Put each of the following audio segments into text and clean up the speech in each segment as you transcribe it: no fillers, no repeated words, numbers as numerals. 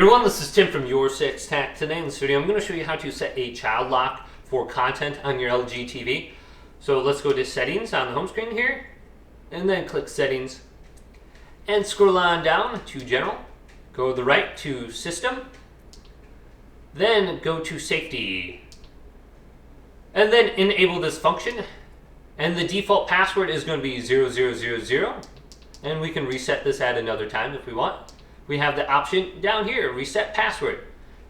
Everyone, this is Tim from Your Six Tech. Today in this video, I'm going to show you how to set a child lock for content on your LG TV. So let's go to Settings on the home screen here, and then click Settings, and scroll on down to General. Go to the right to System, then go to Safety, and then enable this function. And the default password is going to be 0000, and we can reset this at another time if we want. We have the option down here, reset password,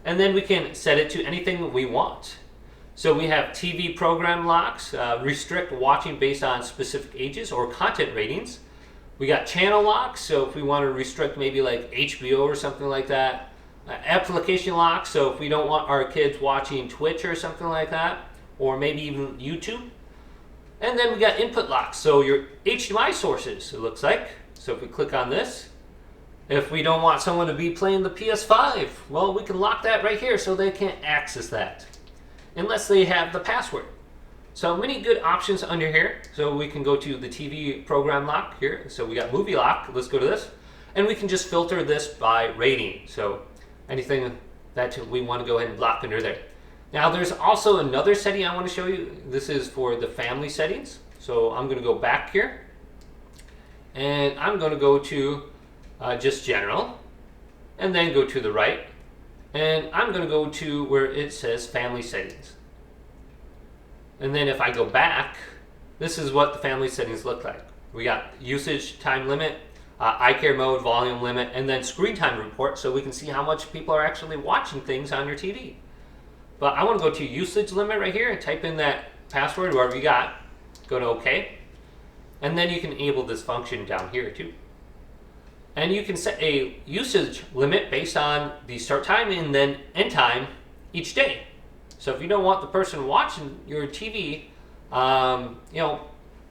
and then we can set it to anything we want. So we have TV program locks, restrict watching based on specific ages or content ratings. We got channel locks, so if we want to restrict maybe like HBO or something like that. Application locks, so if we don't want our kids watching Twitch or something like that, or maybe even YouTube. And then we got input locks, so your HDMI sources, it looks like. So if we click on this, if we don't want someone to be playing the PS5, well, we can lock that right here so they can't access that unless they have the password. So many good options under here. So we can go to the TV program lock here. So we got movie lock. Let's go to this. And we can just filter this by rating. So anything that we want to go ahead and block under there. Now there's also another setting I want to show you. This is for the family settings. So I'm going to go back here. And I'm going to go to just general, and then go to the right, and I'm going to go to where it says family settings. And then if I go back, this is what the family settings look like. We got usage time limit, eye care mode, volume limit, and then screen time report, so we can see how much people are actually watching things on your TV. But I want to go to usage limit right here and type in that password, wherever you got, go to OK, and then you can enable this function down here too. And you can set a usage limit based on the start time and then end time each day. So if you don't want the person watching your TV,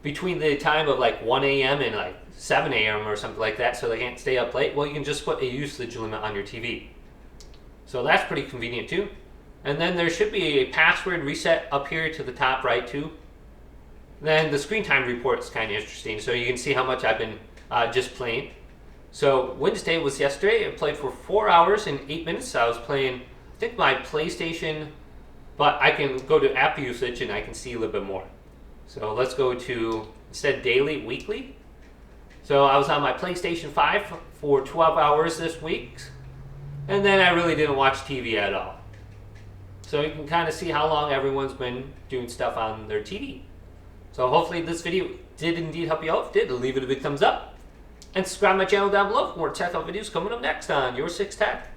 between the time of like 1 a.m. and like 7 a.m. or something like that, so they can't stay up late, well, you can just put a usage limit on your TV. So that's pretty convenient too. And then there should be a password reset up here to the top right too. Then the screen time report is kind of interesting, so you can see how much I've been just playing. So Wednesday was yesterday. I played for 4 hours and 8 minutes. I was playing, I think, my PlayStation, but I can go to app usage and I can see a little bit more. So let's go to, instead, daily, weekly. So I was on my PlayStation 5 for 12 hours this week, and then I really didn't watch TV at all. So you can kind of see how long everyone's been doing stuff on their TV. So hopefully this video did indeed help you out. If it did, leave it a big thumbs up. And subscribe to my channel down below for more tech videos coming up next on Your Six Tech.